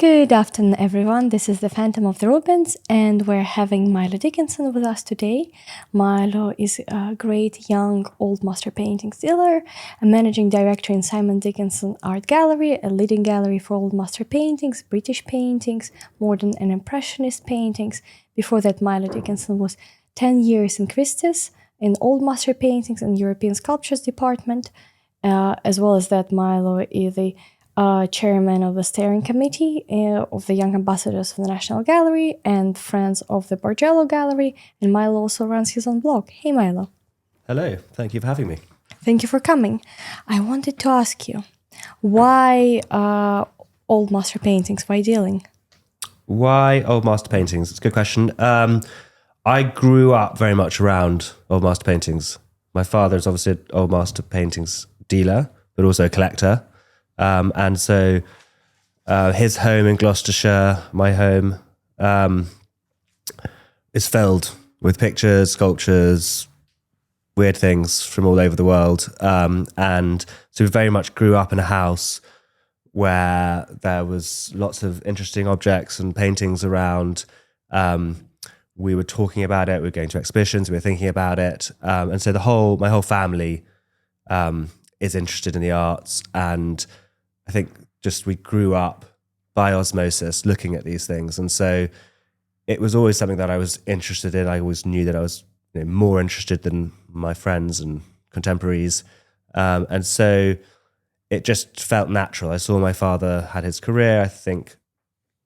Good afternoon, everyone. This is the Phantom of the Rubens, and we're having Milo Dickinson with us today. Milo is a great young old master paintings dealer, a managing director in Simon Dickinson Art Gallery, a leading gallery for old master paintings, British paintings, modern and impressionist paintings. Before that, Milo Dickinson was 10 years in Christie's in old master paintings and European sculptures department. As well as that, Milo is the chairman of the steering committee of the Young Ambassadors of the National Gallery and Friends of the Bargello Gallery. And Milo also runs his own blog. Hey, Milo. Hello. Thank you for having me. Thank you for coming. I wanted to ask you, why old master paintings? Why dealing? Why old master paintings? It's a good question. I grew up very much around old master paintings. My father is obviously an old master paintings dealer, but also a collector. And so his home in Gloucestershire, my home, is filled with pictures, sculptures, weird things from all over the world. And so we very much grew up in a house where there was lots of interesting objects and paintings around. We were talking about it, we were going to exhibitions, we were thinking about it. And so my whole family is interested in the arts, and I think just we grew up by osmosis looking at these things. And so it was always something that I was interested in. I always knew that I was more interested than my friends and contemporaries. And so it just felt natural. I saw my father had his career. I think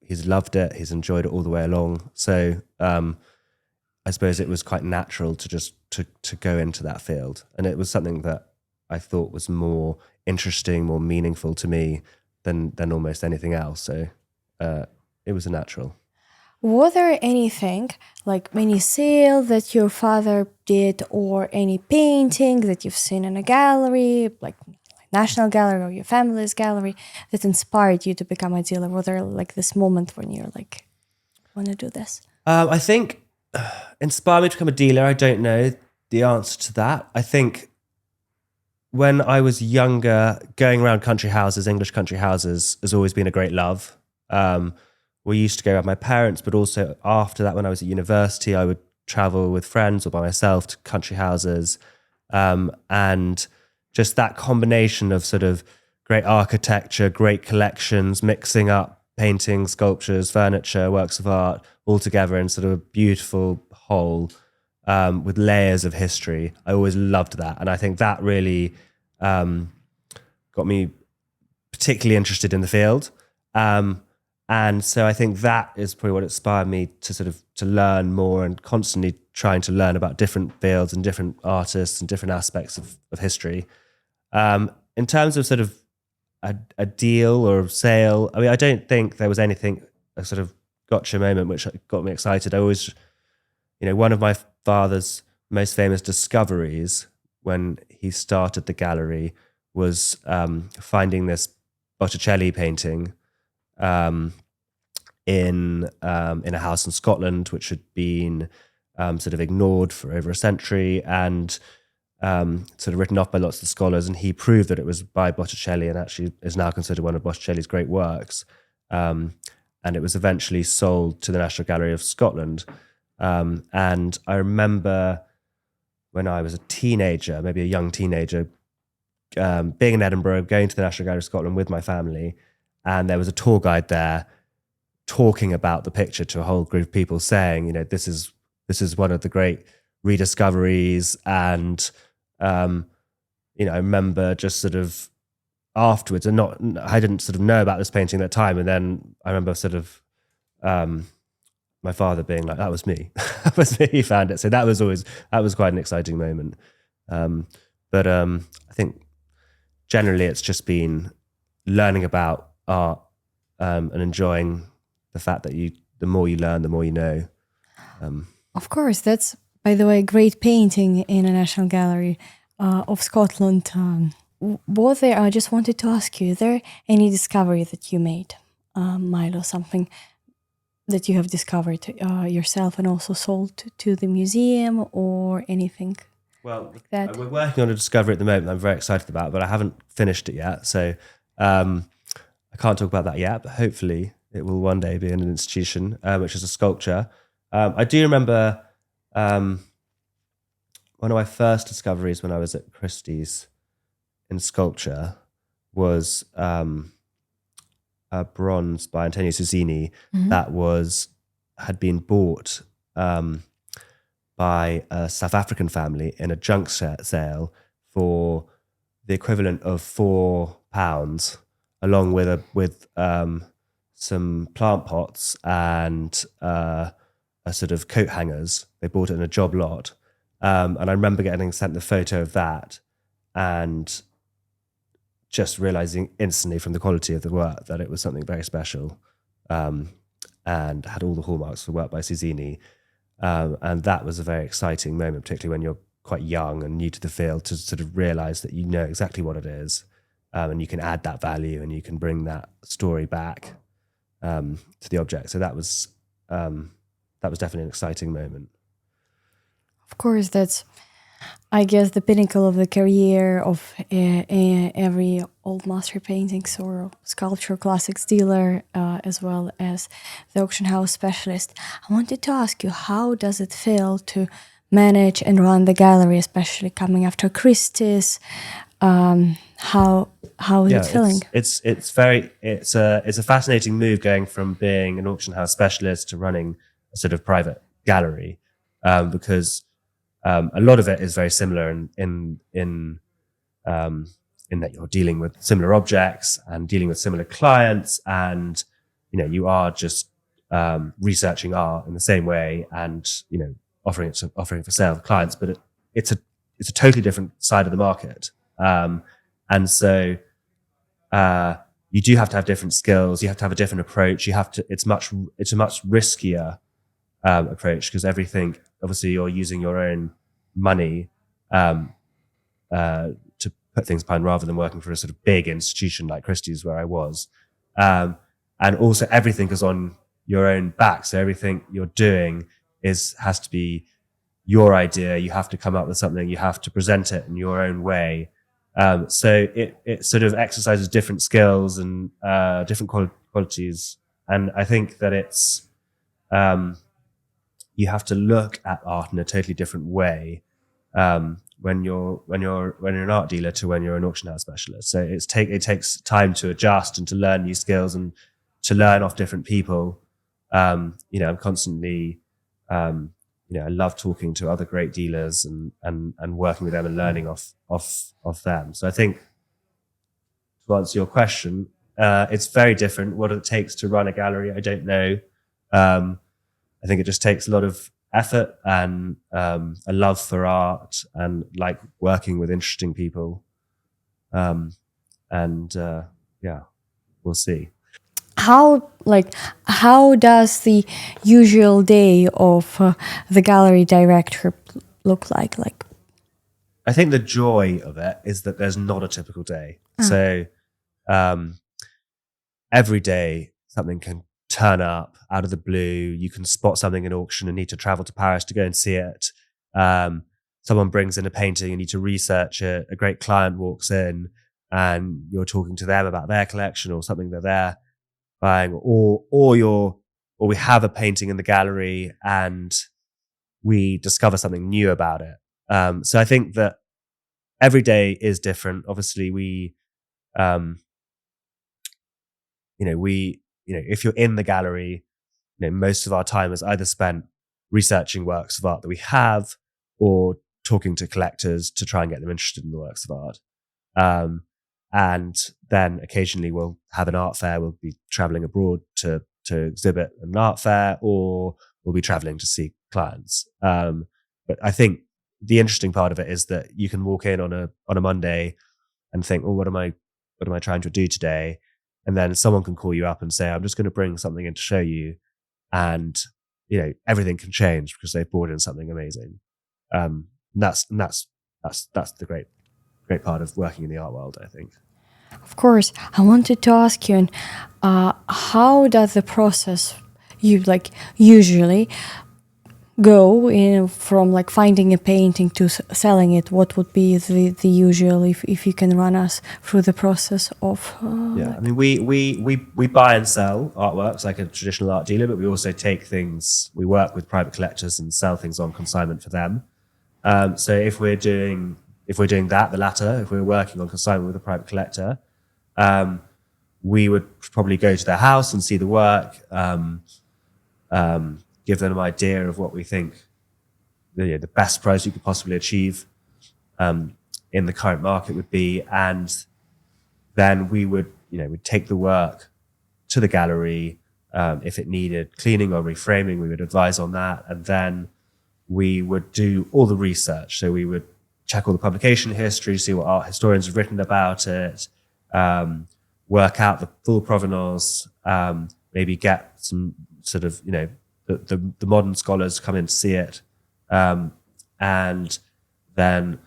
he's loved it. He's enjoyed it all the way along. So I suppose it was quite natural to just to go into that field. And it was something that I thought was more interesting, more meaningful to me than almost anything else. So it was a natural. Was there anything, like any sale that your father did or any painting that you've seen in a gallery, like National Gallery or your family's gallery, that inspired you to become a dealer? Was there like this moment when you're like, want to do this? I think inspired me to become a dealer. I don't know the answer to that. I think when I was younger, going around country houses, English country houses, has always been a great love. We used to go with my parents, but also after that, when I was at university, I would travel with friends or by myself to country houses. And just that combination of sort of great architecture, great collections, mixing up paintings, sculptures, furniture, works of art, all together in sort of a beautiful whole with layers of history. I always loved that. And I think that really got me particularly interested in the field. And so I think that is probably what inspired me to sort of to learn more and constantly trying to learn about different fields and different artists and different aspects of history. In terms of sort of a deal or a sale, I mean, I don't think there was anything, a sort of gotcha moment which got me excited. I always, one of my father's most famous discoveries when he started the gallery was finding this Botticelli painting in a house in Scotland, which had been sort of ignored for over a century and sort of written off by lots of scholars. And he proved that it was by Botticelli and actually is now considered one of Botticelli's great works. And it was eventually sold to the National Gallery of Scotland. And I remember when I was a teenager, maybe a young teenager, being in Edinburgh, going to the National Gallery of Scotland with my family, and there was a tour guide there talking about the picture to a whole group of people, saying, this is one of the great rediscoveries. And I remember just sort of afterwards, and I didn't sort of know about this painting at that time, and then I remember sort of my father being like, that was me. That was me, he found it. So that was quite an exciting moment. But I think generally it's just been learning about art and enjoying the fact that the more you learn, the more you know. Of course, that's, by the way, a great painting in a National Gallery of Scotland. I just wanted to ask you, is there any discovery that you made, Milo, something that you have discovered yourself and also sold to the museum or anything? Well, like that? We're working on a discovery at the moment I'm very excited about, but I haven't finished it yet. So I can't talk about that yet, but hopefully it will one day be an institution, which is a sculpture. I do remember one of my first discoveries when I was at Christie's in sculpture was a bronze by Antonio Suzzini that had been bought by a South African family in a junk sale for the equivalent of £4, along with some plant pots and a sort of coat hangers. They bought it in a job lot, and I remember getting sent the photo of that and just realizing instantly from the quality of the work that it was something very special, and had all the hallmarks for work by Suzzini. And that was a very exciting moment, particularly when you're quite young and new to the field, to sort of realize that you know exactly what it is, and you can add that value and you can bring that story back to the object. So that was definitely an exciting moment. Of course, that's, I guess, the pinnacle of the career of every old master paintings or sculpture classics dealer, as well as the auction house specialist. I wanted to ask you, how does it feel to manage and run the gallery, especially coming after Christie's? How is it feeling? It's a fascinating move, going from being an auction house specialist to running a sort of private gallery, because a lot of it is very similar in that you're dealing with similar objects and dealing with similar clients, and you are just researching art in the same way, and offering it for sale to clients. But it's a totally different side of the market, and so you do have to have different skills. You have to have a different approach. It's a much riskier approach, because everything, obviously, you're using your own money to put things behind, rather than working for a sort of big institution like Christie's, where I was. And also everything is on your own back. So everything you're doing has to be your idea. You have to come up with something. You have to present it in your own way. So it sort of exercises different skills and different qualities. And I think that it's, you have to look at art in a totally different way when you're an art dealer to when you're an auction house specialist. So it takes time to adjust and to learn new skills and to learn off different people. I'm constantly, I love talking to other great dealers and working with them and learning off them. So I think, to answer your question, it's very different. What it takes to run a gallery, I don't know. I think it just takes a lot of effort and a love for art and like working with interesting people. We'll see. How does the usual day of the gallery director look like? I think the joy of it is that there's not a typical day. So every day something can turn up out of the blue. You can spot something in auction and need to travel to Paris to go and see it. Someone brings in a painting and need to research it. A great client walks in and you're talking to them about their collection or something that they're buying, or we have a painting in the gallery and we discover something new about it. So I think that every day is different. Obviously, if you're in the gallery, most of our time is either spent researching works of art that we have or talking to collectors to try and get them interested in the works of art. And then occasionally we'll have an art fair. We'll be traveling abroad to exhibit at an art fair, or we'll be traveling to see clients. But I think the interesting part of it is that you can walk in on a Monday and think, oh, what am I trying to do today? And then someone can call you up and say, I'm just going to bring something in to show you. And, everything can change because they've brought in something amazing. And that's the great part of working in the art world, I think. Of course, I wanted to ask you, how does the process usually, go in from like finding a painting to selling it? What would be the usual, if you can run us through the process of Yeah, I mean, we buy and sell artworks like a traditional art dealer, but we also take things. We work with private collectors and sell things on consignment for them. So if we're doing that, the latter, if we're working on consignment with a private collector, we would probably go to their house and see the work, give them an idea of what we think the best price you could possibly achieve in the current market would be, and then we would we'd take the work to the gallery. If it needed cleaning or reframing, we would advise on that, and then we would do all the research. So we would check all the publication history, see what art historians have written about it, work out the full provenance, maybe get some sort of, the modern scholars come in to see it, and then,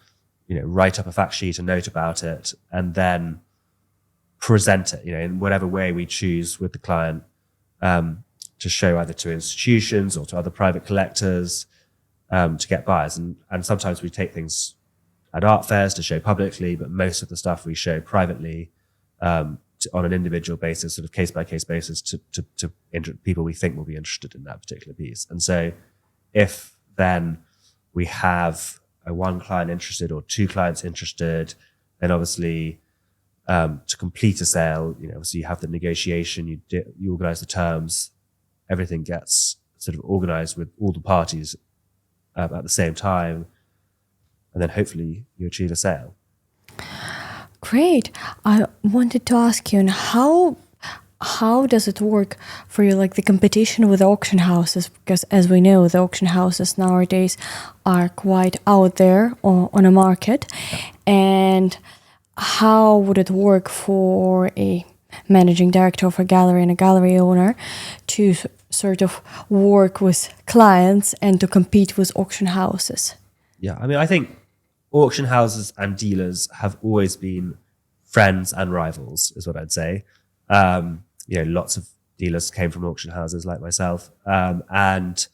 write up a fact sheet, a note about it, and then present it, in whatever way we choose with the client, to show either to institutions or to other private collectors, to get buyers. And sometimes we take things at art fairs to show publicly, but most of the stuff we show privately, on an individual basis, sort of case by case basis, to people we think will be interested in that particular piece. And so if then we have one client interested or two clients interested, then obviously, to complete a sale, obviously you have the negotiation, you organize the terms, everything gets sort of organized with all the parties at the same time, and then hopefully you achieve a sale. Great. I wanted to ask you, and how does it work for you, like the competition with auction houses? Because as we know, the auction houses nowadays are quite out there on a market. And how would it work for a managing director of a gallery and a gallery owner to sort of work with clients and to compete with auction houses? Yeah, I mean, I think auction houses and dealers have always been friends and rivals, is what I'd say. Lots of dealers came from auction houses like myself. And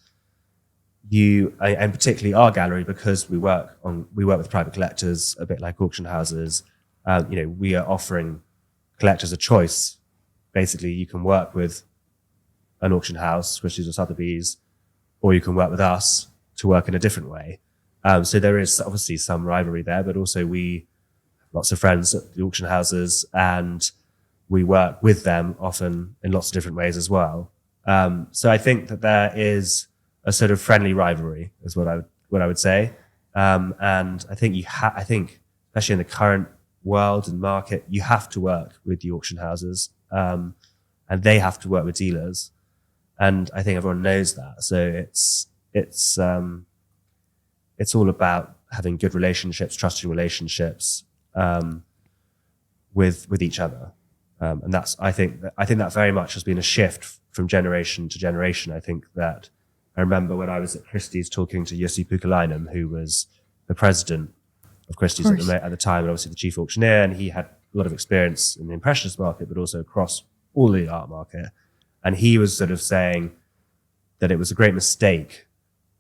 particularly our gallery, because we work with private collectors, a bit like auction houses. We are offering collectors a choice. Basically, you can work with an auction house, Christie's or Sotheby's, or you can work with us to work in a different way. So there is obviously some rivalry there, but also we have lots of friends at the auction houses, and we work with them often in lots of different ways as well. So I think that there is a sort of friendly rivalry, is what I would say. And I think I think especially in the current world and market, you have to work with the auction houses, and they have to work with dealers. And I think everyone knows that. So it's all about having good relationships, trusting relationships, with each other. And I think that very much has been a shift from generation to generation. I think that I remember when I was at Christie's talking to Jussi Pukalainen, who was the president of Christie's at the time, and obviously the chief auctioneer, and he had a lot of experience in the impressionist market, but also across all the art market. And he was sort of saying that it was a great mistake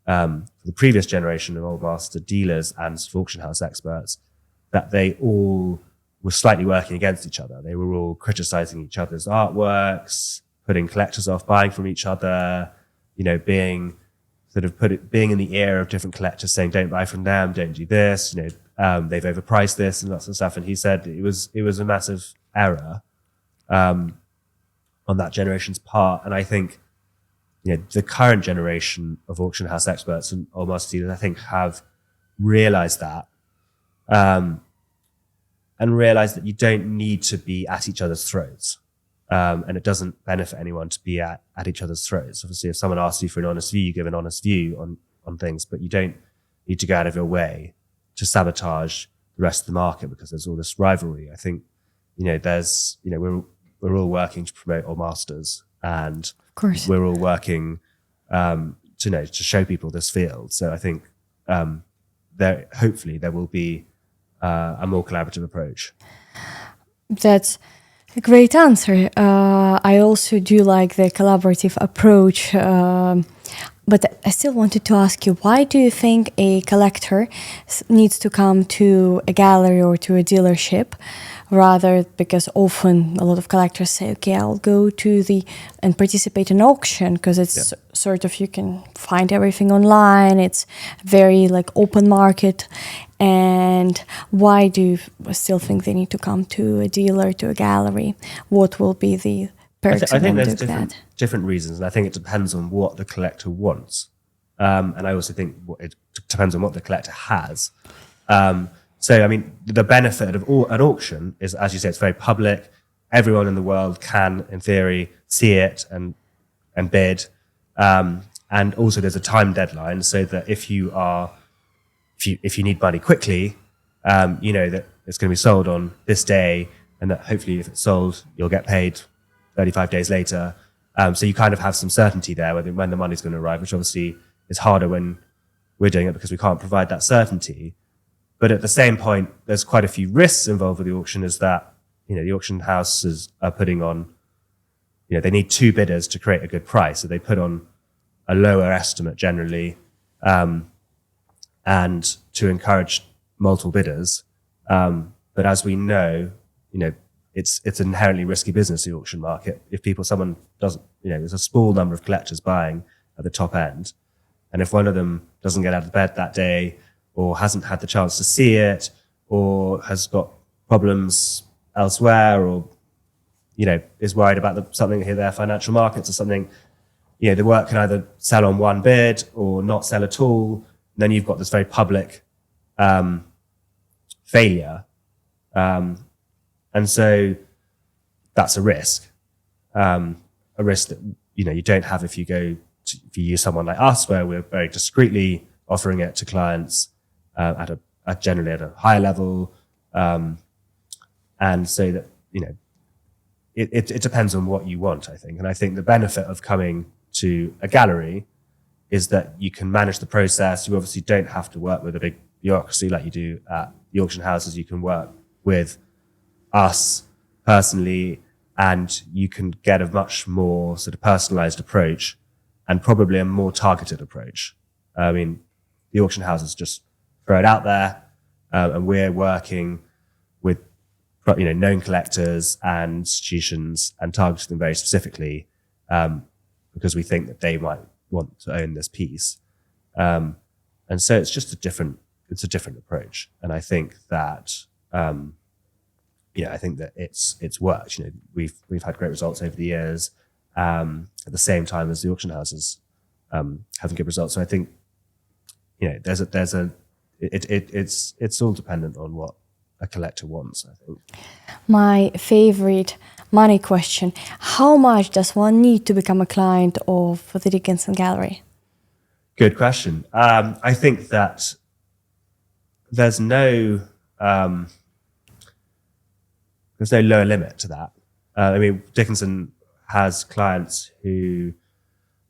for the previous generation of old master dealers and auction house experts that they all were slightly working against each other. They were all criticizing each other's artworks, putting collectors off buying from each other, being in the ear of different collectors saying, don't buy from them, don't do this, they've overpriced this and lots of stuff. And he said it was a massive error on that generation's part. And I think the current generation of auction house experts and old master dealers, I think, have realized that, and realized that you don't need to be at each other's throats. And it doesn't benefit anyone to be at each other's throats. Obviously, if someone asks you for an honest view, you give an honest view on things, but you don't need to go out of your way to sabotage the rest of the market because there's all this rivalry. I think, we're all working to promote old masters, and Of course, we're all working to show people this field. So I think hopefully there will be a more collaborative approach. that's a great answer. I also do like the collaborative approach. But I still wanted to ask you, why do you think a collector needs to come to a gallery or to a dealership rather, because often a lot of collectors say, okay, I'll go to and participate in auction because it's sort of, you can find everything online. It's very like open market. And why do you still think they need to come to a dealer, to a gallery? What will be the perks I think of there's doing that? different reasons, and I think it depends on what the collector wants. And I also think it depends on what the collector has. So, I mean, the benefit of an auction is, as you say, it's very public. Everyone in the world can, in theory, see it and bid. And also, there's a time deadline, so that if you need money quickly, you know that it's going to be sold on this day, and that hopefully, if it's sold, you'll get paid 35 days later. So you kind of have some certainty there when the money's going to arrive, which obviously is harder when we're doing it because we can't provide that certainty. But at the same point, there's quite a few risks involved with the auction, is that, you know, the auction houses are putting on, you know, they need two bidders to create a good price. So they put on a lower estimate generally, and to encourage multiple bidders. But as we know, you know, it's an inherently risky business, the auction market. If someone doesn't, you know, there's a small number of collectors buying at the top end. And if one of them doesn't get out of bed that day, or hasn't had the chance to see it, or has got problems elsewhere, or, you know, is worried about something in their financial markets or something, you know, the work can either sell on one bid or not sell at all. And then you've got this very public failure. And so that's a risk that, you know, you don't have if you use someone like us, where we're very discreetly offering it to clients generally at a higher level. And so that, you know, it depends on what you want, I think. And I think the benefit of coming to a gallery is that you can manage the process. You obviously don't have to work with a big bureaucracy like you do at the auction houses. You can work with us personally, and you can get a much more sort of personalized approach and probably a more targeted approach. I mean, the auction houses just throw it out there, and we're working with, you know, known collectors and institutions and targeting them very specifically, because we think that they might want to own this piece. And so it's just a different approach. And I think that, I think that it's worked. You know, we've had great results over the years, at the same time as the auction houses, having good results. So I think, you know, it's all dependent on what a collector wants, I think. My favorite money question: how much does one need to become a client of the Dickinson Gallery? Good question. I think that there's no lower limit to that. I mean, Dickinson has clients who, you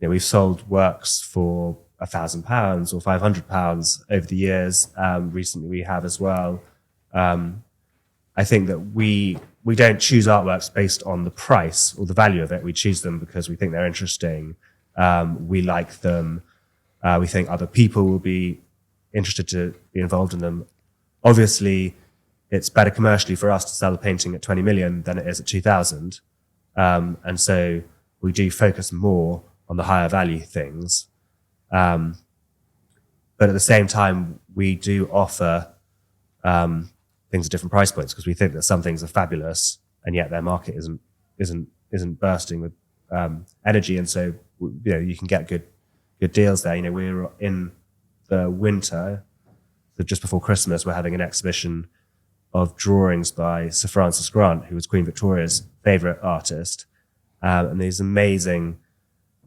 know, we've sold works for £1,000 or £500 over the years. Recently we have as well. I think that we don't choose artworks based on the price or the value of it. We choose them because we think they're interesting. We like them. We think other people will be interested to be involved in them. Obviously, it's better commercially for us to sell a painting at 20 million than it is at 2,000. And so we do focus more on the higher value things. But at the same time, we do offer things at different price points, because we think that some things are fabulous and yet their market isn't bursting with energy. And so, you know, you can get good deals there. You know, we're in the winter, so just before Christmas, we're having an exhibition of drawings by Sir Francis Grant, who was Queen Victoria's favorite artist, and these amazing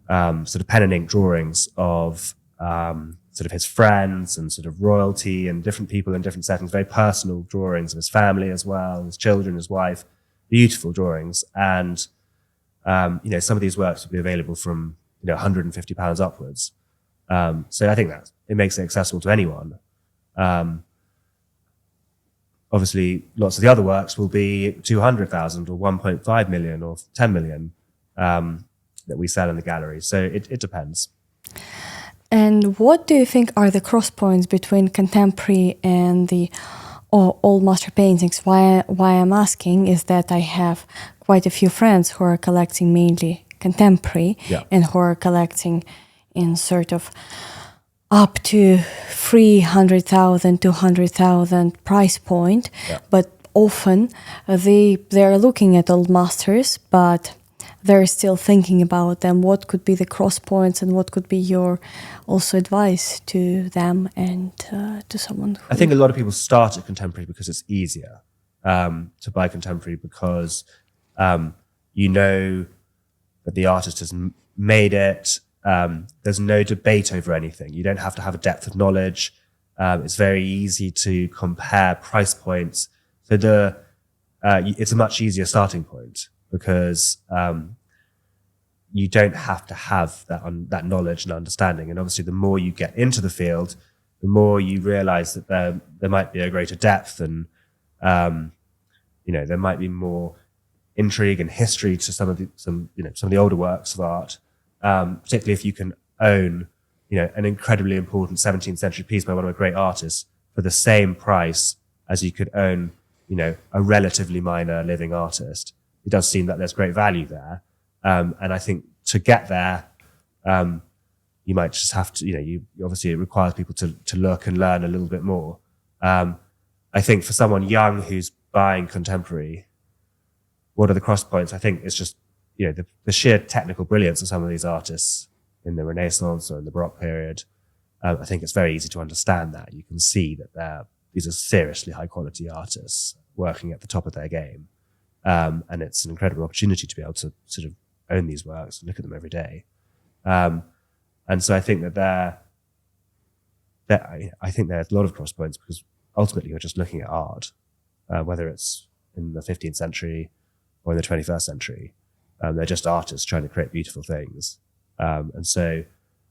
sort of pen and ink drawings of sort of his friends and sort of royalty and different people in different settings, very personal drawings of his family as well, his children, his wife, beautiful drawings. And, you know, some of these works will be available from, you know, £150 upwards. So I think that it makes it accessible to anyone. Obviously, lots of the other works will be 200,000 or 1.5 million or 10 million that we sell in the gallery. So it depends. And what do you think are the cross points between contemporary and the old master paintings? Why I'm asking is that I have quite a few friends who are collecting mainly contemporary and who are collecting in sort of up to 300,000, 200,000 price point, but often they're looking at old masters, but they're still thinking about them. What could be the cross points, and what could be your also advice to them and to someone who... I think a lot of people start at contemporary because it's easier to buy contemporary, because you know that the artist has made it. There's no debate over anything. You don't have to have a depth of knowledge. It's very easy to compare price points. So it's a much easier starting point, because you don't have to have that knowledge and understanding. And obviously, the more you get into the field, the more you realize that there might be a greater depth, and there might be more intrigue and history to some of the older works of art. Particularly if you can own, an incredibly important 17th century piece by one of a great artists for the same price as you could own, a relatively minor living artist. It does seem that there's great value there. And I think to get there, you might just have to, obviously it requires people to look and learn a little bit more. I think for someone young who's buying contemporary, what are the cross points? I think it's just, the sheer technical brilliance of some of these artists in the Renaissance or in the Baroque period. I think it's very easy to understand that. You can see that these are seriously high quality artists working at the top of their game. And it's an incredible opportunity to be able to sort of own these works and look at them every day. And so I think that I think there are a lot of cross points, because ultimately you're just looking at art, whether it's in the 15th century or in the 21st century. They're just artists trying to create beautiful things. And so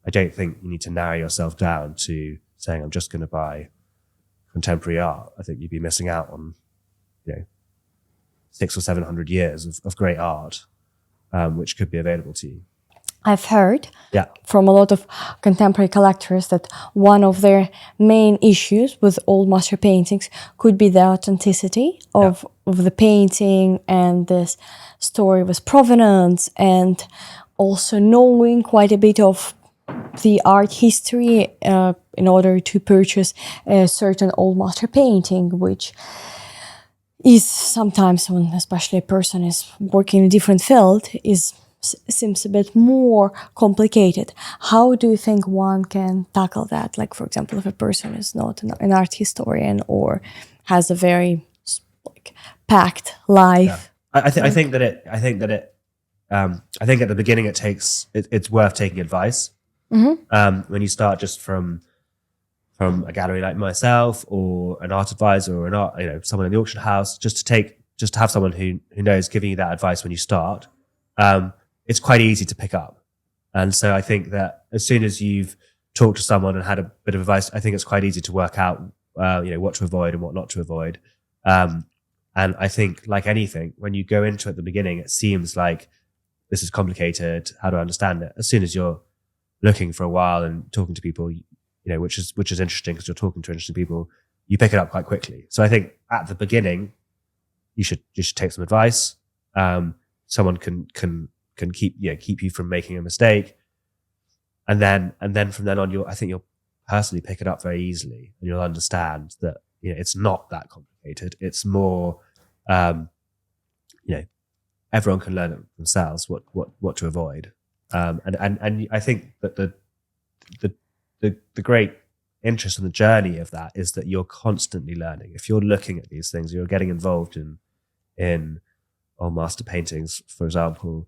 I don't think you need to narrow yourself down to saying, I'm just going to buy contemporary art. I think you'd be missing out on, 600 or 700 years of great art, which could be available to you. I've heard from a lot of contemporary collectors that one of their main issues with old master paintings could be the authenticity of the painting, and this story with provenance, and also knowing quite a bit of the art history in order to purchase a certain old master painting, which is sometimes, when especially a person is working in a different field, seems a bit more complicated. How do you think one can tackle that? Like, for example, if a person is not an art historian or has a very packed life. I think at the beginning it's worth taking advice. When you start just from a gallery like myself, or an art advisor, or someone in the auction house, just to have someone who knows giving you that advice when you start. It's quite easy to pick up. And so I think that as soon as you've talked to someone and had a bit of advice, I think it's quite easy to work out, what to avoid and what not to avoid. And I think, like anything, when you go into it at the beginning, it seems like this is complicated. How do I understand it? As soon as you're looking for a while and talking to people, which is interesting, because you're talking to interesting people, you pick it up quite quickly. So I think at the beginning, you should take some advice. Someone can keep you from making a mistake, and then from then on, I think you'll personally pick it up very easily, and you'll understand that it's not that complicated. It's more, everyone can learn it themselves what to avoid, and I think that the great interest in the journey of that is that you're constantly learning. If you're looking at these things, you're getting involved in old master paintings, for example.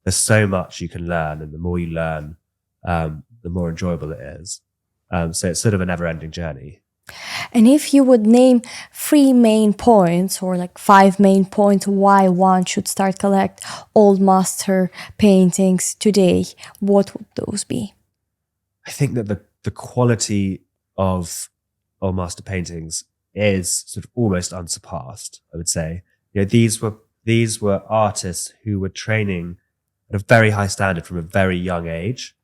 There's so much you can learn, and the more you learn, the more enjoyable it is. So it's sort of a never-ending journey. And if you would name 3 main points, or 5 main points why one should start collect old master paintings today, what would those be? I think that the quality of old master paintings is sort of almost unsurpassed, I would say. These were artists who were training at a very high standard from a very young age.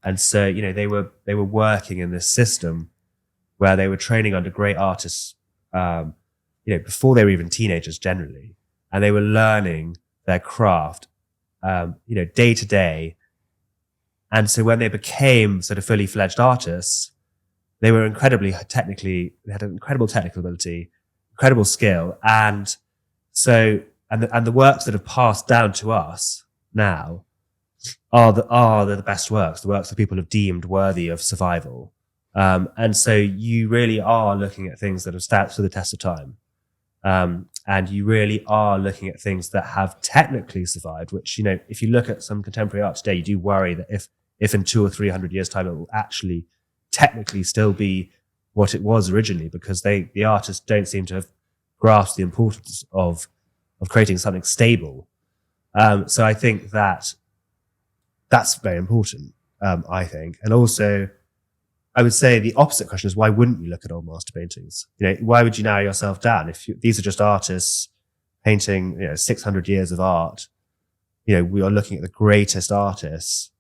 And so, they were working in this system where they were training under great artists, before they were even teenagers generally, and they were learning their craft, day to day. And so when they became sort of fully fledged artists, they were they had an incredible technical ability, incredible skill. And so, and the works that have passed down to us now are the best works, the works that people have deemed worthy of survival. And so you really are looking at things that have stood the test of time. And you really are looking at things that have technically survived, which, if you look at some contemporary art today, you do worry that if in 200 or 300 years time, it will actually technically still be what it was originally, because the artists don't seem to have grasped the importance of creating something stable. So I think that's very important, I think. And also, I would say the opposite question is, why wouldn't you look at old master paintings? Why would you narrow yourself down? These are just artists painting, 600 years of art, we are looking at the greatest artists,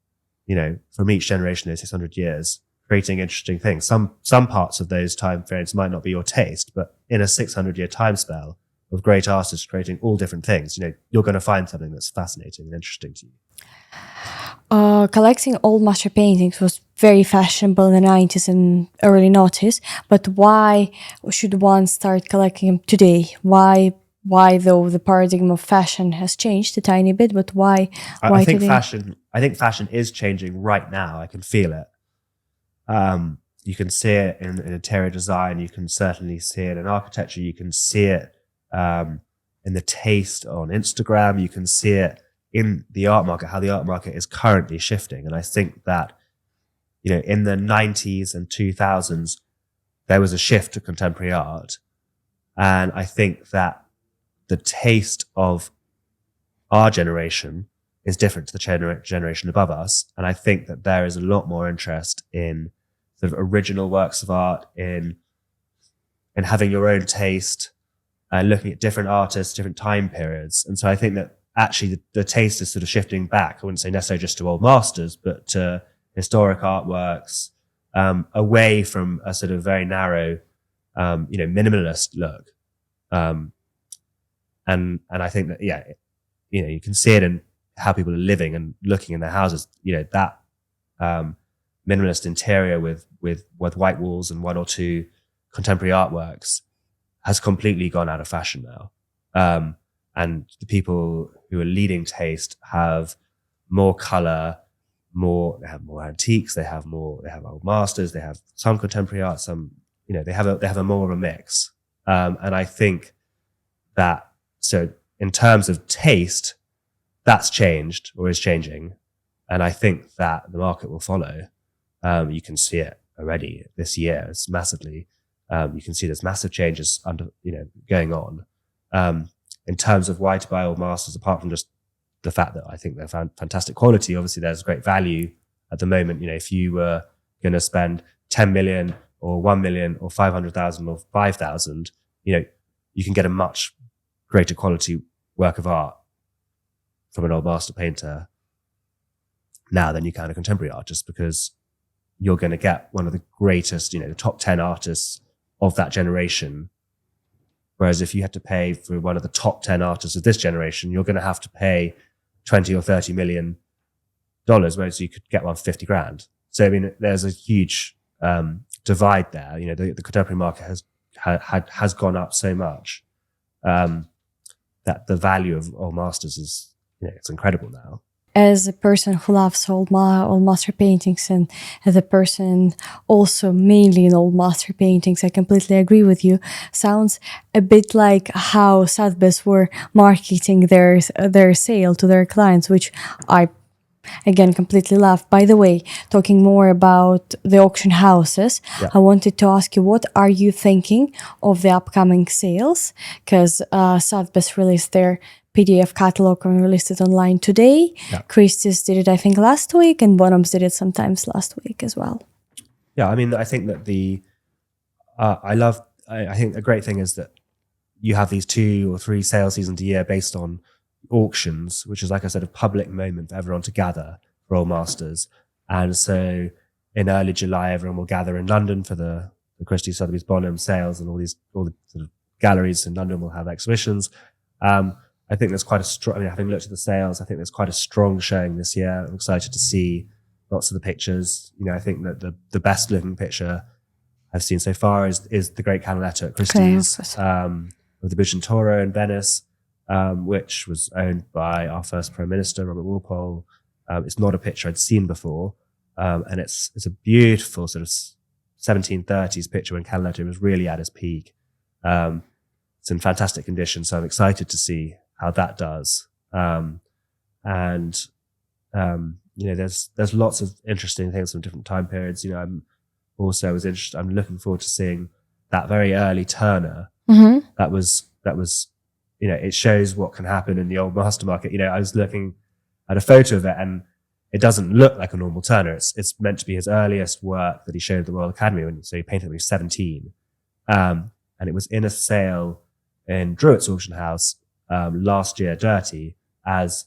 from each generation of 600 years, creating interesting things. Some parts of those time frames might not be your taste, but in a 600-year time spell of great artists creating all different things, you're going to find something that's fascinating and interesting to you. Collecting old master paintings was very fashionable in the 90s and early noughties, but why should one start collecting them today? Why though the paradigm of fashion has changed a tiny bit, but why I think today? I think fashion is changing right now. I can feel it. You can see it in interior design. You can certainly see it in architecture. You can see it in the taste on Instagram. You can see it in the art market, how the art market is currently shifting. And I think that, in the 90s and 2000s, there was a shift to contemporary art. And I think that the taste of our generation is different to the generation above us. And I think that there is a lot more interest in sort of original works of art, in having your own taste, looking at different artists, different time periods. And so I think that actually the taste is sort of shifting back. I wouldn't say necessarily just to old masters, but to historic artworks, away from a sort of very narrow, minimalist look. And I think that, you can see it in how people are living and looking in their houses, that, minimalist interior with white walls and one or two contemporary artworks has completely gone out of fashion now. And the people who are leading taste have more color, they have more antiques, they have old masters, they have some contemporary art, some, they have a more of a mix. And I think that, so in terms of taste, that's changed or is changing. And I think that the market will follow. You can see it already this year. It's massively, you can see there's massive changes going on. In terms of why to buy old masters, apart from just the fact that I think they're fantastic quality, obviously there's great value at the moment. If you were going to spend 10 million or 1 million or 500,000 or 5,000, you can get a much greater quality work of art from an old master painter now than you can a contemporary artist, because you're going to get one of the greatest, the top 10 artists of that generation. Whereas if you had to pay for one of the top 10 artists of this generation, you're going to have to pay 20 or 30 million dollars, whereas you could get one for 50 grand. So, there's a huge divide there. The contemporary market has gone up so much that the value of old masters is, it's incredible now. As a person who loves old master paintings, and as a person also mainly in old master paintings, I completely agree with you. Sounds a bit like how Sotheby's were marketing their sale to their clients, which I again completely love. By the way, talking more about the auction houses, Yeah. I wanted to ask you, what are you thinking of the upcoming sales? Because Sotheby's released their PDF catalog and released it online today. Yeah. Christie's did it, I think, last week, and Bonhams did it sometimes last week as well. Yeah, I think that I think the great thing is that you have these 2 or 3 sale seasons a year based on auctions, which is, like I said, a public moment for everyone to gather for old masters. And so in early July, everyone will gather in London for the Christie Sotheby's Bonham sales, and all the sort of galleries in London will have exhibitions. I think there's quite a strong, having looked at the sales, I think there's quite a strong showing this year. I'm excited to see lots of the pictures. I think that the best looking picture I've seen so far is the Great Canaletto at Christie's, with the Vision Toro in Venice, which was owned by our first Prime Minister, Robert Walpole. It's not a picture I'd seen before. And it's a beautiful sort of 1730s picture when Canaletto was really at his peak. It's in fantastic condition, so I'm excited to see how that does. There's lots of interesting things from different time periods. I'm looking forward to seeing that very early Turner. Mm-hmm. That was, it shows what can happen in the old master market. I was looking at a photo of it, and it doesn't look like a normal Turner. It's meant to be his earliest work that he showed at the Royal Academy. So he painted when he was 17. And it was in a sale in Druitt's auction house, last year, dirty, as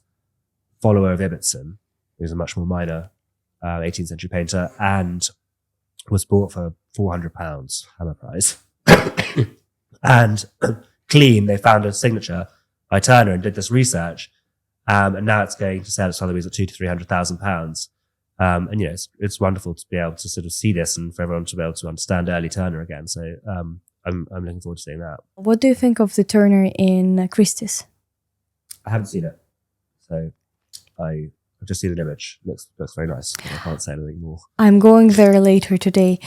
follower of Ibbotson, who's a much more minor, 18th century painter, and was bought for £400 hammer price. And clean, they found a signature by Turner and did this research. And now it's going to sell at Sotheby's at £200,000 to £300,000. And it's wonderful to be able to sort of see this and for everyone to be able to understand early Turner again. So, I'm looking forward to seeing that. What do you think of the Turner in Christie's? I haven't seen it. So I've just seen an image. Looks very nice. But I can't say anything more. I'm going there later today.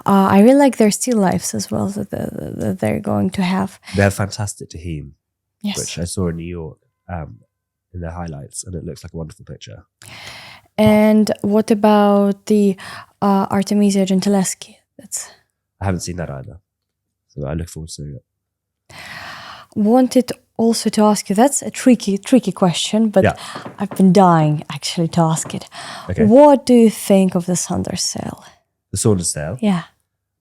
I really like their still lifes as well that they're going to have. They have fantastic Tahim, Yes. which I saw in New York, in their highlights, and it looks like a wonderful picture. And what about the Artemisia Gentileschi? I haven't seen that either. So I look forward to seeing it. Wanted also to ask you, that's a tricky question, but Yeah. I've been dying actually to ask it. Okay. What do you think of the Saunders sale? The Saunders sale. Yeah.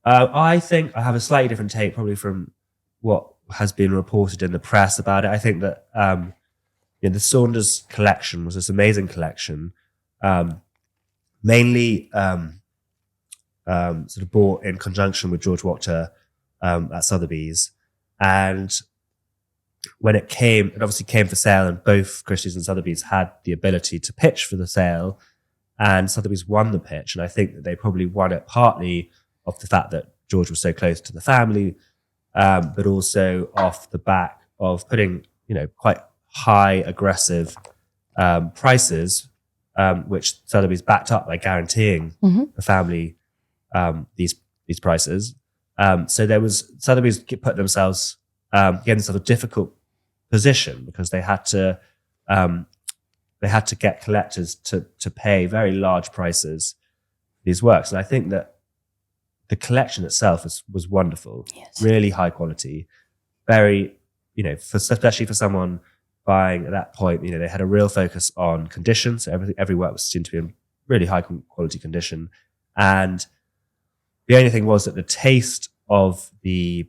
I think I have a slightly different take, probably from what has been reported in the press about it. I think that the Saunders collection was this amazing collection, mainly sort of bought in conjunction with George Wachter at Sotheby's. And when it obviously came for sale, and both Christie's and Sotheby's had the ability to pitch for the sale, and Sotheby's won the pitch. And I think that they probably won it partly off the fact that George was so close to the family, but also off the back of putting, quite high, aggressive prices, which Sotheby's backed up by guaranteeing the family these prices. So Sotheby's put themselves in sort of difficult position because they had to get collectors to pay very large prices for these works. And I think that the collection itself was wonderful, Yes. Really high quality, very, especially for someone buying at that point, they had a real focus on condition. So every work was seemed to be in really high quality condition. And the only thing was that the taste of the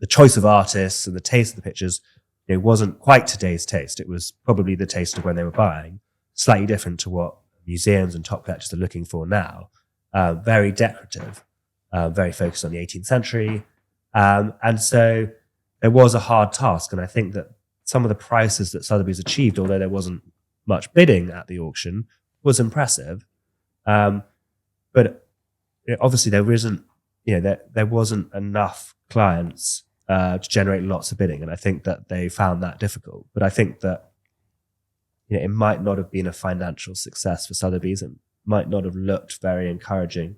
choice of artists and the taste of the pictures, wasn't quite today's taste. It was probably the taste of when they were buying, slightly different to what museums and top collectors are looking for now. Very decorative, very focused on the 18th century. And so there was a hard task. And I think that some of the prices that Sotheby's achieved, although there wasn't much bidding at the auction, was impressive. But obviously there wasn't enough clients to generate lots of bidding. And I think that they found that difficult. But I think that it might not have been a financial success for Sotheby's and might not have looked very encouraging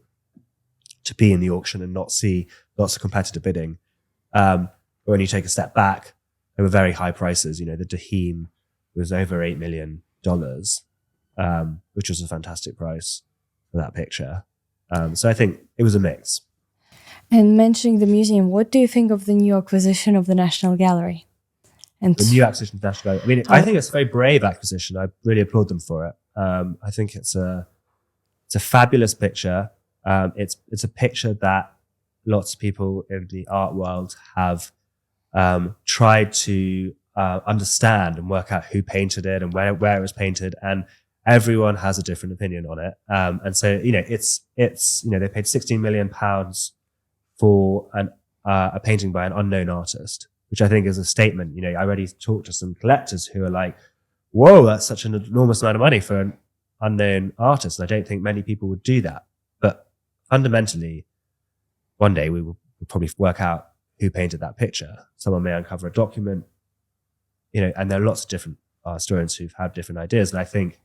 to be in the auction and not see lots of competitive bidding. But when you take a step back, there were very high prices. The Tahim was over $8 million, which was a fantastic price for that picture. So I think it was a mix. And mentioning the museum, what do you think of the new acquisition of the National Gallery? And The new acquisition of the National Gallery. I think it's a very brave acquisition. I really applaud them for it. I think it's a fabulous picture. It's a picture that lots of people in the art world have tried to understand and work out who painted it and where it was painted. And everyone has a different opinion on it. And so, it's, they paid £16 million for a painting by an unknown artist, which I think is a statement. I already talked to some collectors who are like, whoa, that's such an enormous amount of money for an unknown artist. And I don't think many people would do that. But fundamentally, one day we will probably work out who painted that picture. Someone may uncover a document, and there are lots of different historians who've had different ideas. And I think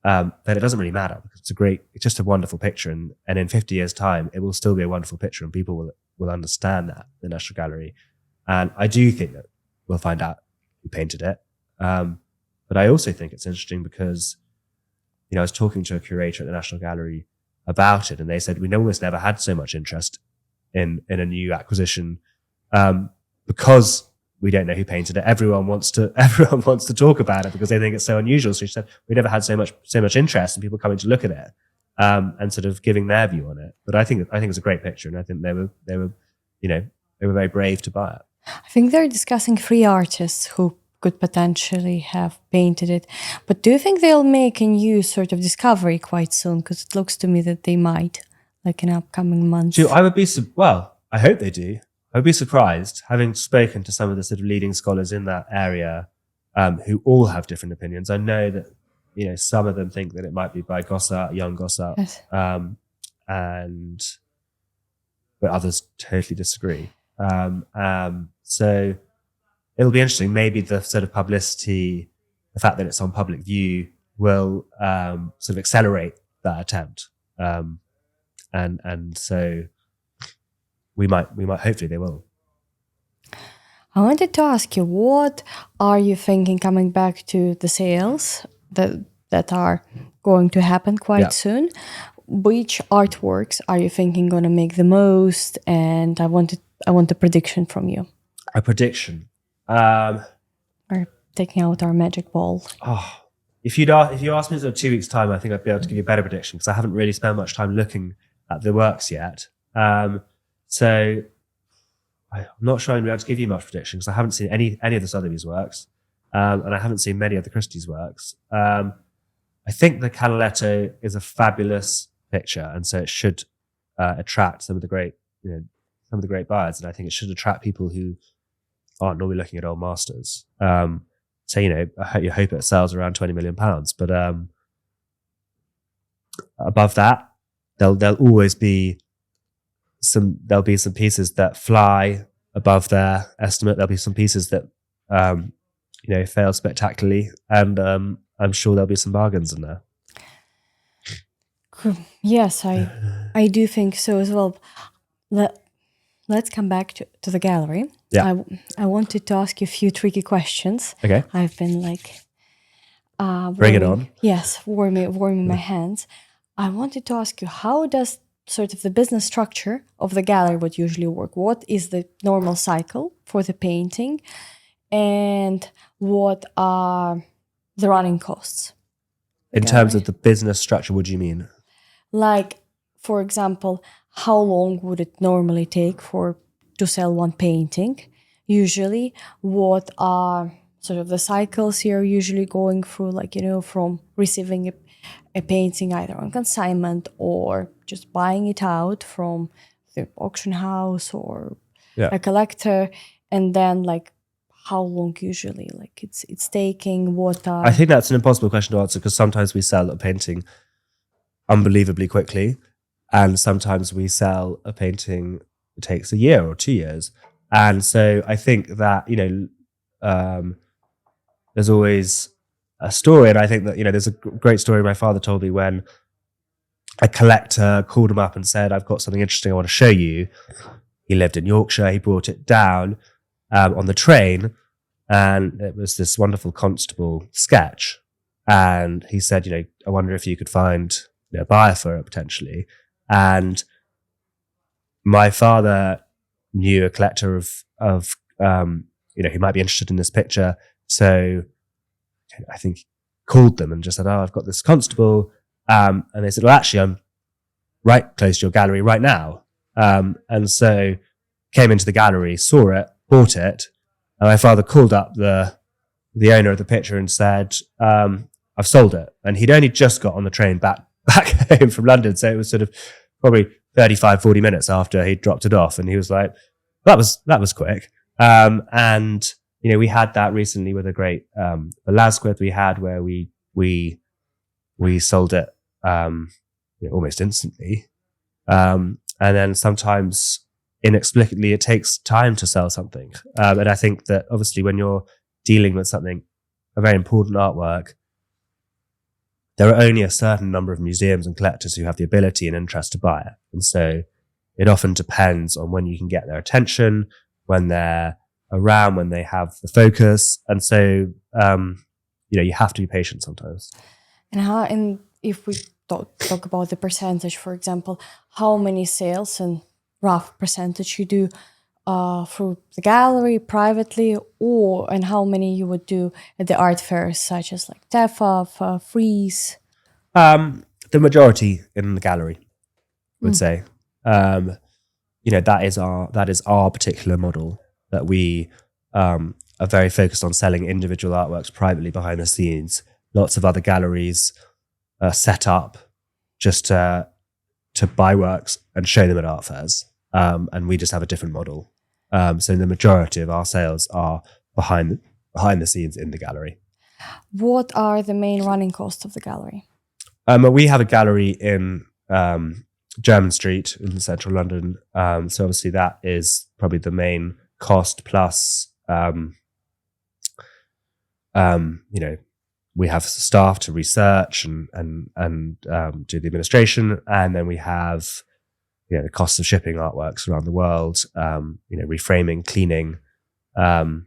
that it doesn't really matter because it's just a wonderful picture. And in 50 years' time, it will still be a wonderful picture and people will understand that, the National Gallery. And I do think that we'll find out who painted it. But I also think it's interesting because, I was talking to a curator at the National Gallery about it, and they said, we almost never had so much interest in a new acquisition, because we don't know who painted it. Everyone wants to talk about it because they think it's so unusual. So she said, we never had so much interest in people coming to look at it, and sort of giving their view on it. But I think it's a great picture, and I think they were very brave to buy it. I think they're discussing 3 artists who could potentially have painted it. But do you think they'll make a new sort of discovery quite soon? Because it looks to me that they might, like in upcoming months. I would be, I hope they do. I would be surprised, having spoken to some of the sort of leading scholars in that area, who all have different opinions. I know that, some of them think that it might be by Gossart, young Gossart, Yes. But others totally disagree. So it'll be interesting. Maybe the sort of publicity, the fact that it's on public view, will sort of accelerate that attempt. And so we might hopefully they will. I wanted to ask you, what are you thinking coming back to the sales that are going to happen quite soon? Which artworks are you thinking going to make the most? And I want a prediction from you. A prediction. Or taking out our magic ball. Oh, if you asked me in 2 weeks' time, I think I'd be able to give you a better prediction because I haven't really spent much time looking at the works yet. So I'm not sure I'm able to give you much prediction because I haven't seen any of the Sotheby's works, and I haven't seen many of the Christie's works. I think the Canaletto is a fabulous picture, and so it should attract some of the great buyers, and I think it should attract people who aren't normally looking at old masters. So I hope it sells around £20 million, but above that, there'll always be some pieces that fly above their estimate. There'll be some pieces that fail spectacularly, and I'm sure there'll be some bargains in there. Yes, I do think so as well. Let's come back to the gallery. Yeah. I wanted to ask you a few tricky questions. Okay. I've been bring it on. Yes, warming my hands. I wanted to ask you, how does sort of the business structure of the gallery would usually work? What is the normal cycle for the painting, and what are the running costs? In terms of the business structure, what do you mean? Like, for example, how long would it normally take to sell one painting? Usually, what are sort of the cycles you're usually going through, from receiving a painting either on consignment or just buying it out from the auction house or a collector, and then how long usually it's taking? I think that's an impossible question to answer because sometimes we sell a painting unbelievably quickly, and sometimes we sell a painting it takes a year or 2 years. And so I think that there's always a story, and I think that there's a great story my father told me when a collector called him up and said, "I've got something interesting I want to show you." He lived in Yorkshire. He brought it down on the train, and it was this wonderful Constable sketch. And he said, "I wonder if you could find a buyer for it potentially." And my father knew a collector of who might be interested in this picture, so I think he called them and just said, "Oh, I've got this Constable," and they said, "Well, actually, I'm right close to your gallery right now." And so came into the gallery, saw it, bought it, and my father called up the owner of the picture and said, I've sold it. And he'd only just got on the train back home from London. So it was sort of probably 35, 40 minutes after he dropped it off. And he was like, that was quick. And, we had that recently with a great, Velasquez we had where we sold it, almost instantly. And then sometimes inexplicably it takes time to sell something. And I think that obviously when you're dealing with something, a very important artwork, there are only a certain number of museums and collectors who have the ability and interest to buy it. And so it often depends on when you can get their attention, when they're around, when they have the focus. And so, you have to be patient sometimes. And if we talk about the percentage, for example, how many sales and rough percentage you do through the gallery privately, and how many you would do at the art fairs such as like TEFA, Frieze? The majority in the gallery, I would say. That is our particular model, that we are very focused on selling individual artworks privately behind the scenes. Lots of other galleries are set up just to buy works and show them at art fairs. And we just have a different model. So the majority of our sales are behind the scenes in the gallery. What are the main running costs of the gallery? We have a gallery in Jermyn Street in central London. So obviously that is probably the main cost, plus, we have staff to research and do the administration. And then we have, the cost of shipping artworks around the world, reframing, cleaning, the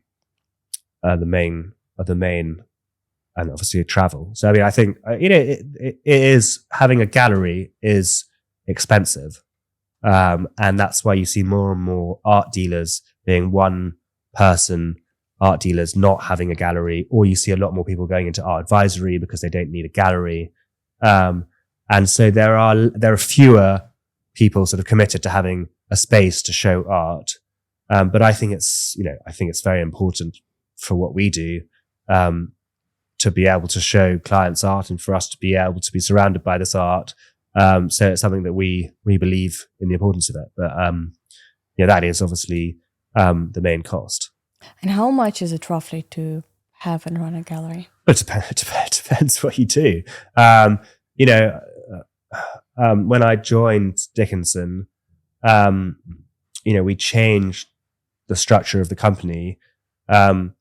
main, and obviously travel. So, I think, it is, having a gallery is expensive. And that's why you see more and more art dealers being one person art dealers, not having a gallery, or you see a lot more people going into art advisory because they don't need a gallery. And so there are fewer people sort of committed to having a space to show art. But I think it's very important for what we do, to be able to show clients art and for us to be able to be surrounded by this art. So it's something that we believe in the importance of it. But, that is obviously, the main cost. And how much is it roughly to have and run a gallery? It depends what you do. When I joined Dickinson, we changed the structure of the company. We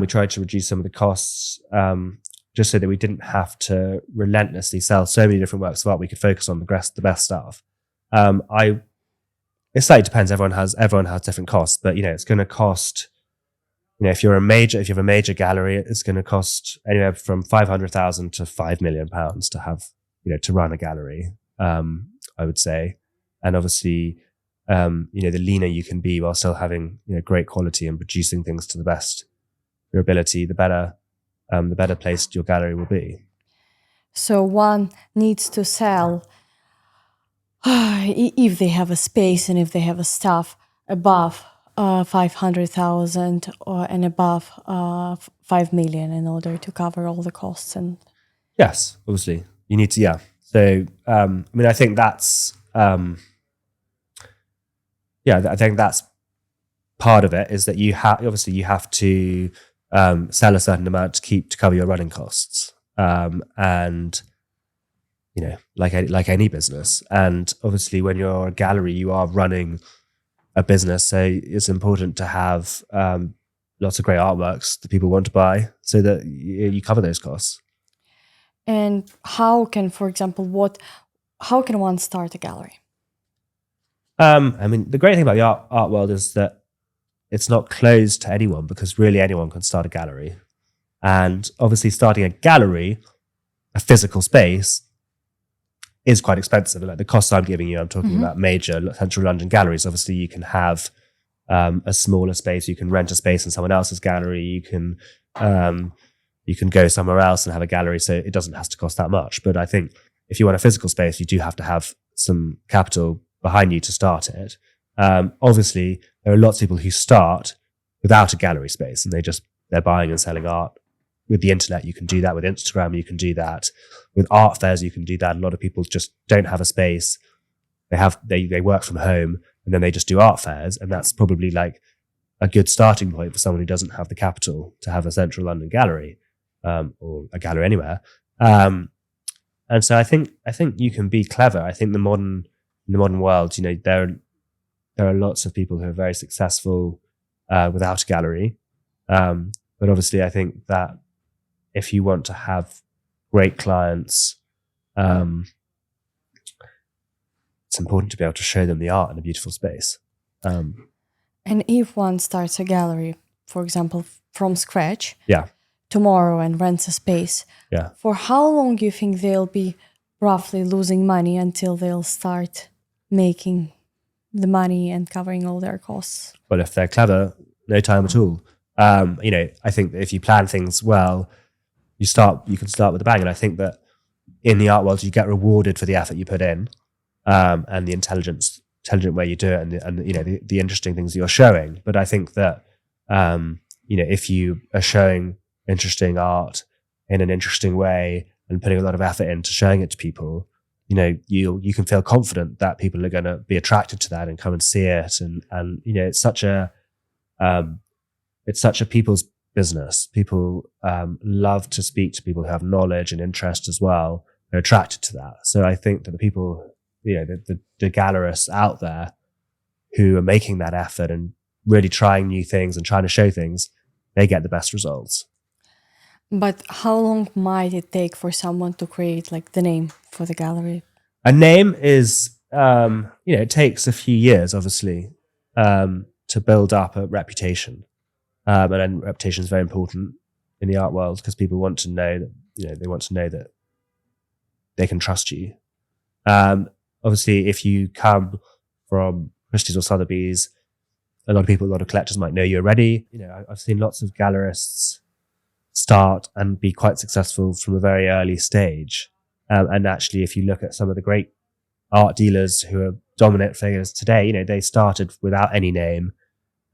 tried to reduce some of the costs, just so that we didn't have to relentlessly sell so many different works of art. We could focus on the best stuff. It slightly depends. Everyone has different costs, but it's going to cost. If you have a major gallery, it's going to cost anywhere from £500,000 to £5 million to have, to run a gallery. I would say, and obviously, the leaner you can be while still having great quality and producing things to the best of your ability, the better placed your gallery will be. So one needs to sell if they have a space and if they have a staff above 500,000 and above 5 million in order to cover all the costs. And yes, obviously you need to. Yeah. So I think that's I think that's part of it, is that you have to sell a certain amount to cover your running costs, and like any business. And obviously when you're a gallery, you are running a business, so it's important to have lots of great artworks that people want to buy, so that you cover those costs. And how can one start a gallery? The great thing about the art world is that it's not closed to anyone, because really anyone can start a gallery. And obviously starting a gallery, a physical space, is quite expensive. Like the costs I'm giving you, I'm talking about major central London galleries. Obviously you can have a smaller space, you can rent a space in someone else's gallery, you can go somewhere else and have a gallery, so it doesn't have to cost that much. But I think if you want a physical space, you do have to have some capital behind you to start it. Obviously, there are lots of people who start without a gallery space, and they're buying and selling art with the internet, you can do that. With Instagram, you can do that. With art fairs, you can do that. A lot of people just don't have a space. They work from home and then they just do art fairs. And that's probably like a good starting point for someone who doesn't have the capital to have a central London gallery, or a gallery anywhere. And so I think you can be clever. I think in the modern world, there are lots of people who are very successful without a gallery. But obviously, I think that if you want to have great clients, it's important to be able to show them the art in a beautiful space. And if one starts a gallery, for example, from scratch, Yeah. tomorrow and rents a space, Yeah. for how long do you think they'll be roughly losing money until they'll start making the money and covering all their costs? Well, if they're clever, no time at all. I think that if you plan things well, you can start with a bang. And I think that in the art world, you get rewarded for the effort you put in, and the intelligent way you do it, and the interesting things that you're showing. But I think that if you are showing interesting art in an interesting way and putting a lot of effort into showing it to people, you can feel confident that people are going to be attracted to that and come and see it. And it's such a people's business. People love to speak to people who have knowledge and interest as well. They're attracted to that. So I think that the people, the gallerists out there who are making that effort and really trying new things and trying to show things, they get the best results. But how long might it take for someone to create like the name for the gallery? A name is, it takes a few years, obviously, to build up a reputation. And then reputation is very important in the art world because people want to know that, they want to know that they can trust you. Obviously, if you come from Christie's or Sotheby's, a lot of collectors might know you already. I've seen lots of gallerists start and be quite successful from a very early stage. And actually, if you look at some of the great art dealers who are dominant figures today, they started without any name.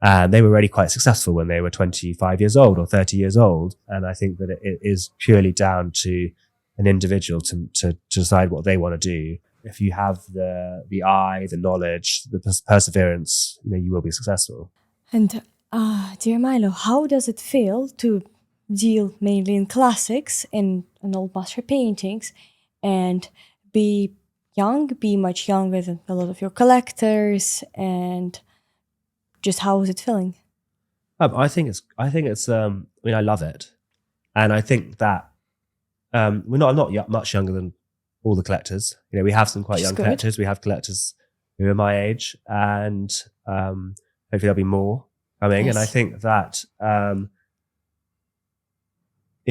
And they were already quite successful when they were 25 years old or 30 years old. And I think that it is purely down to an individual to decide what they want to do. If you have the eye, the knowledge, the perseverance, you will be successful. And dear Milo, how does it feel to deal mainly in classics and old master paintings and be much younger than a lot of your collectors, and just how is it feeling? I think it's I love it. And I think that we're not much younger than all the collectors. We have some quite young collectors. We have collectors who are my age, and hopefully there'll be more coming. Yes. And I think that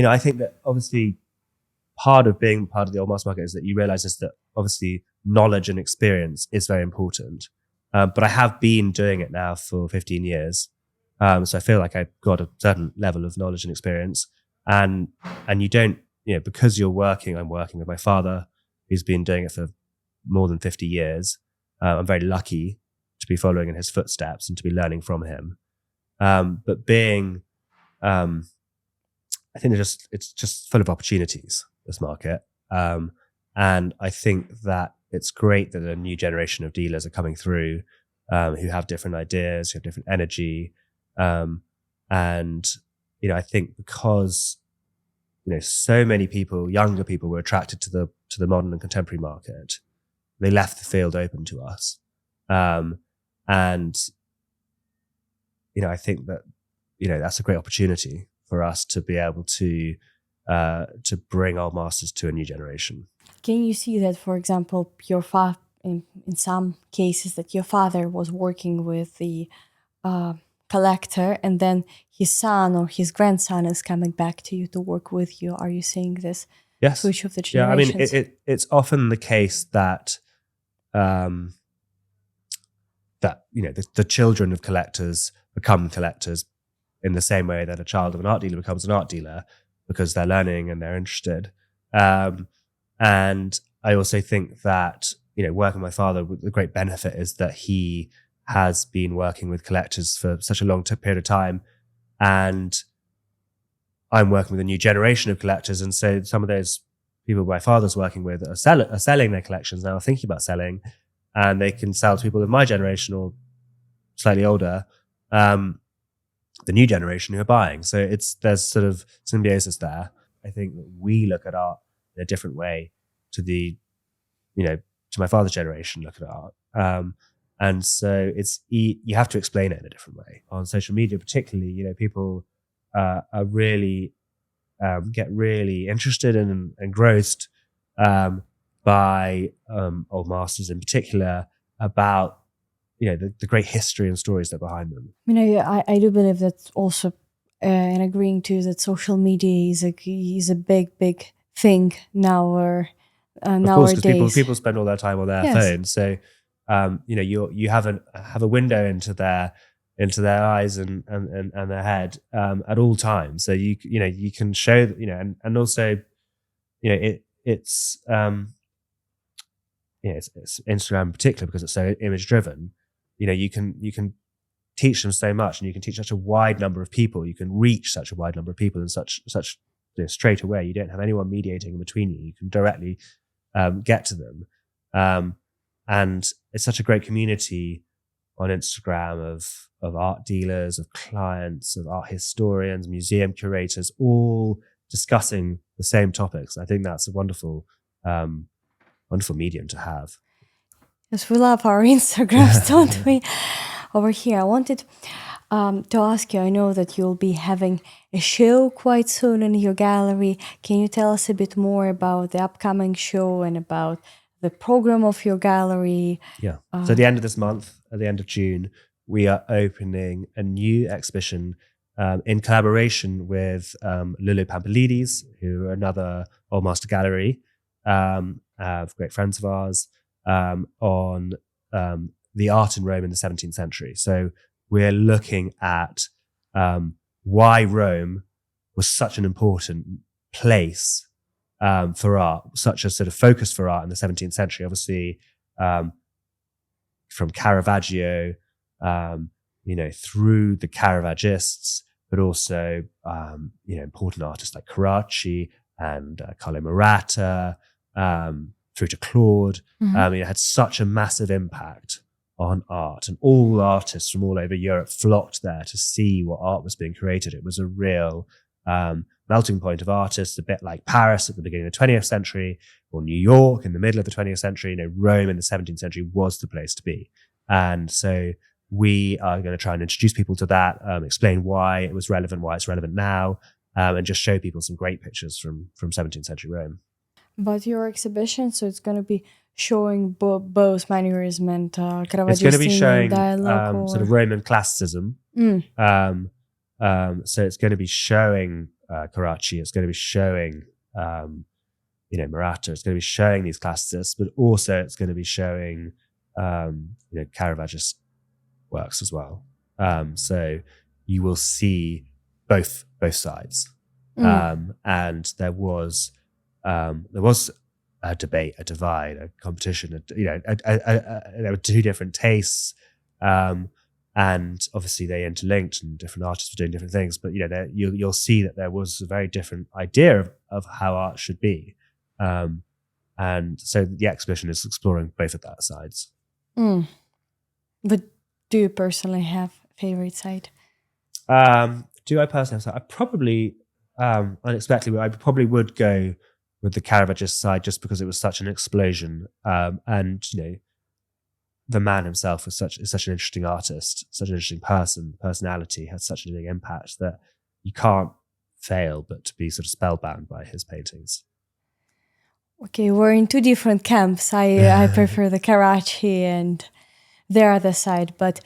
I think that obviously part of being part of the old master market is that you realize is that obviously knowledge and experience is very important. But I have been doing it now for 15 years. So I feel like I've got a certain level of knowledge and experience. And you don't, because I'm working with my father, who's been doing it for more than 50 years. I'm very lucky to be following in his footsteps and to be learning from him. But being, I think it's just full of opportunities, this market. And I think that it's great that a new generation of dealers are coming through, who have different ideas, who have different energy. And, I think because, so many people, younger people, were attracted to the modern and contemporary market, they left the field open to us. And, I think that, that's a great opportunity for us to be able to bring old masters to a new generation. Can you see that, for example, your in some cases that your father was working with the collector, and then his son or his grandson is coming back to you to work with you? Are you seeing this switch of the generations? Yeah, it's often the case that the children of collectors become collectors in the same way that a child of an art dealer becomes an art dealer, because they're learning and they're interested. And I also think that, working with my father, the great benefit is that he has been working with collectors for such a long period of time. And I'm working with a new generation of collectors, and so some of those people my father's working with are selling their collections now, are thinking about selling, and they can sell to people of my generation or slightly older, the new generation who are buying. So there's sort of symbiosis there. I think that we look at art in a different way to to my father's generation look at art. And so you have to explain it in a different way on social media, particularly. People are really get really interested and engrossed by old masters in particular, about the great history and stories that are behind them. I do believe that also, and agreeing to that social media is a big thing now, or Of course, because nowadays. people spend all their time on their Yes. phones, so you have a window into their eyes and their head at all times. So you can show and also it's Instagram in particular, because it's so image driven. You can teach them so much, and you can teach such a wide number of people. You can reach such a wide number of people in such straight away. You don't have anyone mediating in between you. You can directly get to them. And it's such a great community on Instagram of art dealers, of clients, of art historians, museum curators, all discussing the same topics. I think that's a wonderful medium to have. Yes, we love our Instagrams, don't we? Over here, I wanted to ask you, I know that you'll be having a show quite soon in your gallery. Can you tell us a bit more about the upcoming show and about the program of your gallery? Yeah. So at the end of this month, at the end of June, we are opening a new exhibition in collaboration with Lulu Pampalides, who are another Old Master Gallery, great friends of ours, on the art in Rome in the 17th century. So we're looking at why Rome was such an important place for art, such a sort of focus for art in the 17th century. Obviously, from Caravaggio, through the Caravaggists, but also, important artists like Carracci and Carlo Maratta, through to Claude. It had such a massive impact on art, and all artists from all over Europe flocked there to see what art was being created. It was a real melting point of artists, a bit like Paris at the beginning of the 20th century, or New York in the middle of the 20th century. Rome in the 17th century was the place to be. And so we are going to try and introduce people to that, explain why it was relevant, why it's relevant now, and just show people some great pictures from 17th century Rome. But your exhibition, so it's going to be showing both mannerism and Caravaggio. It's going to be showing sort of Roman classicism. So it's going to be showing Carracci. It's going to be showing Maratta. It's going to be showing these classicists, but also it's going to be showing Caravaggios works as well. So you will see both sides. And there was a debate, a divide, a competition. There were two different tastes, and obviously they interlinked, and different artists were doing different things. But you'll see that there was a very different idea of how art should be, and so the exhibition is exploring both of that sides. But do you personally have a favorite side? Do I personally have a side? I probably, unexpectedly, I probably would go with the Caravaggio side, just because it was such an explosion. And, the man himself is such an interesting artist, such an interesting personality, has such a big impact that you can't fail but to be sort of spellbound by his paintings. Okay, we're in two different camps. I prefer the Carracci and their other side, but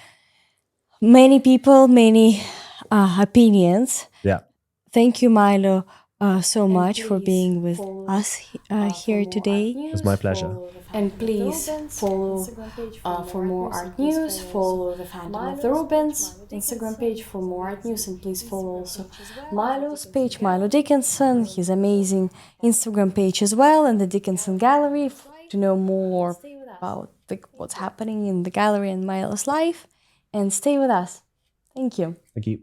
many people, many opinions. Yeah. Thank you, Milo, so much for being with us here today. It was my pleasure. And please follow for more art news, follow the Phantom of the Rubens Instagram page for more art news, and please follow also Milo's page, Milo Dickinson, his amazing Instagram page as well, and the Dickinson Gallery to know more about what's happening in the gallery and Milo's life. And stay with us. Thank you. Thank you.